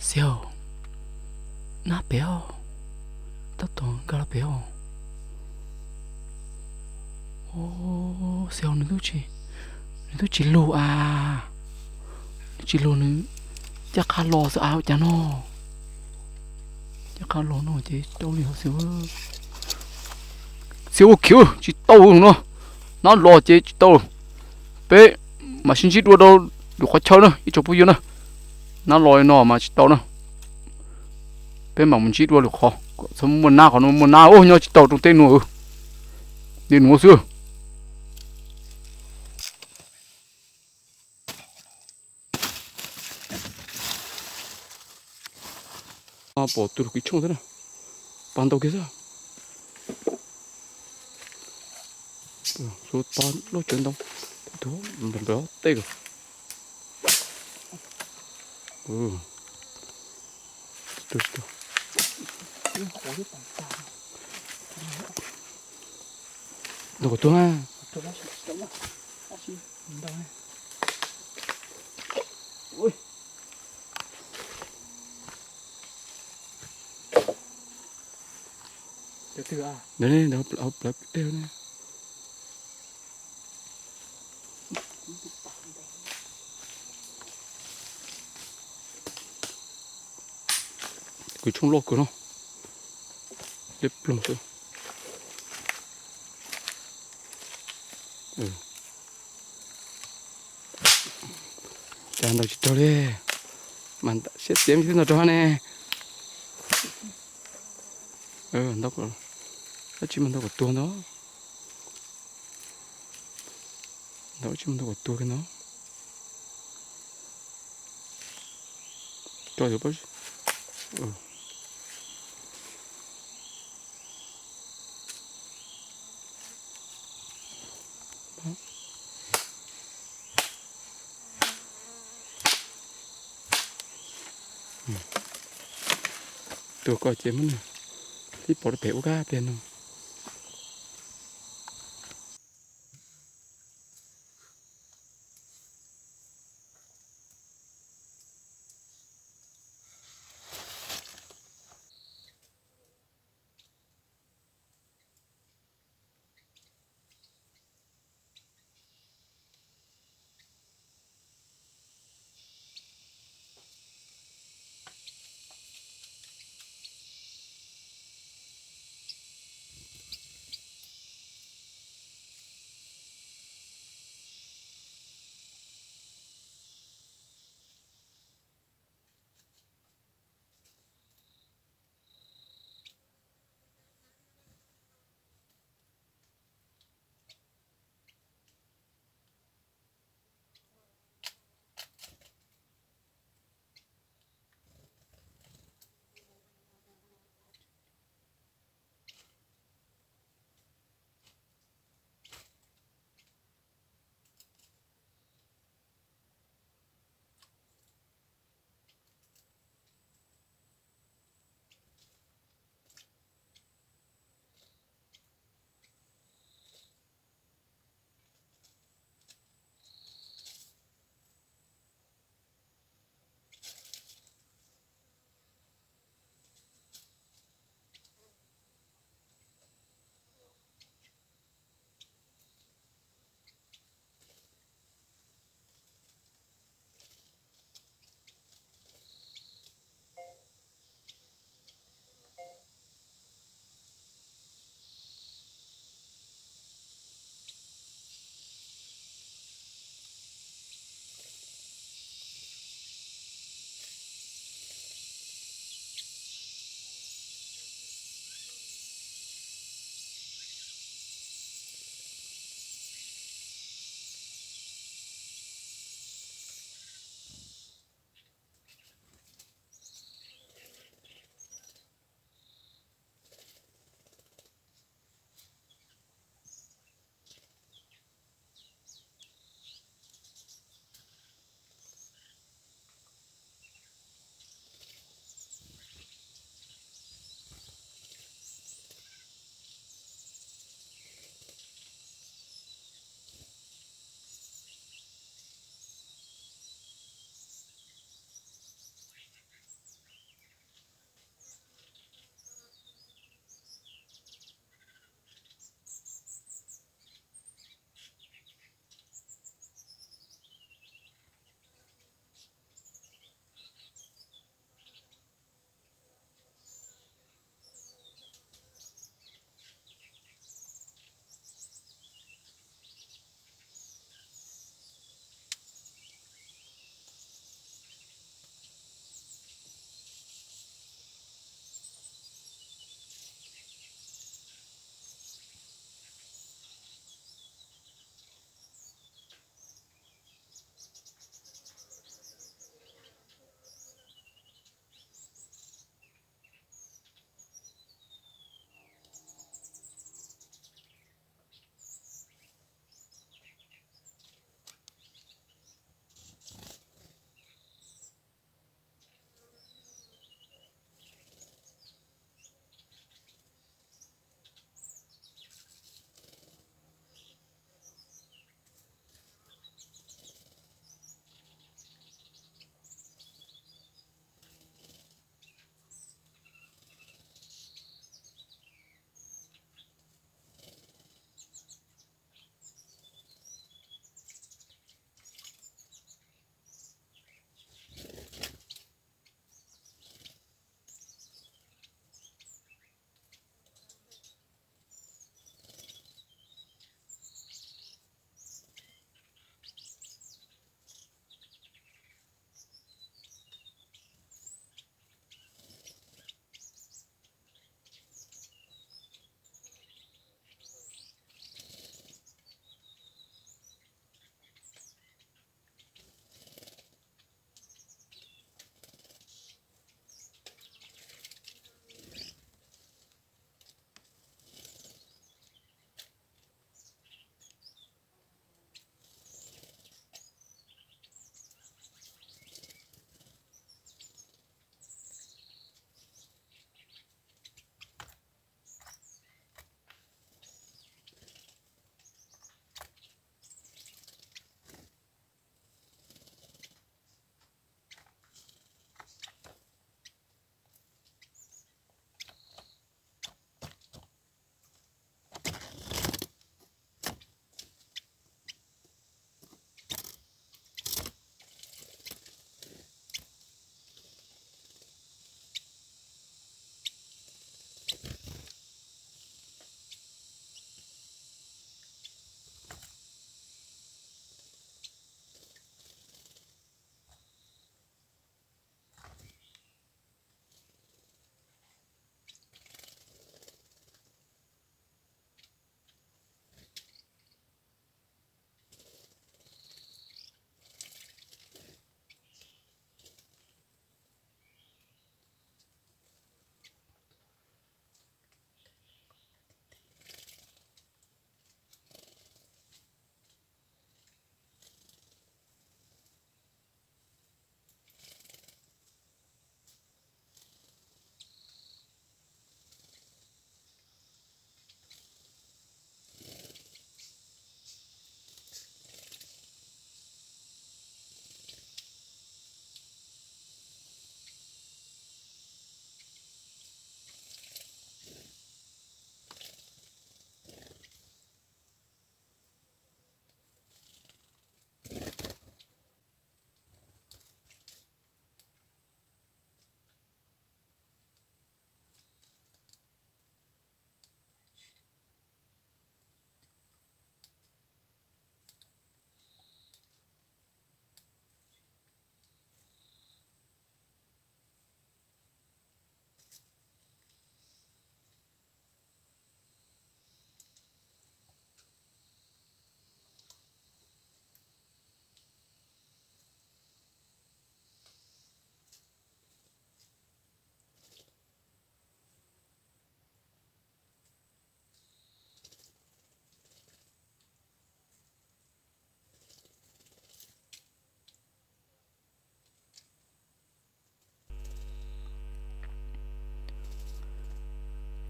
Siêu, na béo, tất toàn cả là béo. Ô, siêu nữa tôi chỉ lù à, chỉ lù nữa, chắc khá lo sợ áo chả nó, chắc khá lo nó chứ đâu đi siêu, siêu kiểu chỉ tàu nó lo chứ chỉ tàu, bé mà xin chỉ đua đâu được khó chơi nữa, ít chụp bùi nữa, nó lo nó mà chỉ tàu nữa, bé mà mình chỉ đua được khó, xong muốn na ô nhau chỉ tàu trong tên nữa, đi nữa xưa. 아, 뭐 어떻게 이총 되나? 반도 계사. số to nó chuyển động thú mình béo tê rồi được đâu có tôi ha đấy này nó ấp lại tê này cái chung lột của nó đẹp lắm rồi chàng đâu chỉ cho đi mình sẽ xem thế nào cho nè đâu có chỉ mình đâu có tua nó đâu chỉ mình đâu có tua cái nó cho được bao tôi coi chế mình thì bỏ được béo ga bên không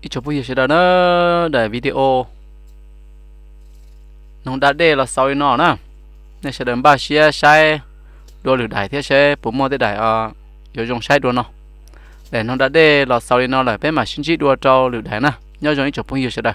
ít chụp bây giờ sẽ nó để video nó đã đây là sau nó nè nên sẽ đến ba xe sai đua lửa đại thế sẽ bố mua thế đại有用sai đua nó để nó đã đây là sau nó là bé mà xin chỉ đua trâu lửa đại nè nhớ dùng ít chụp bây giờ sẽ đây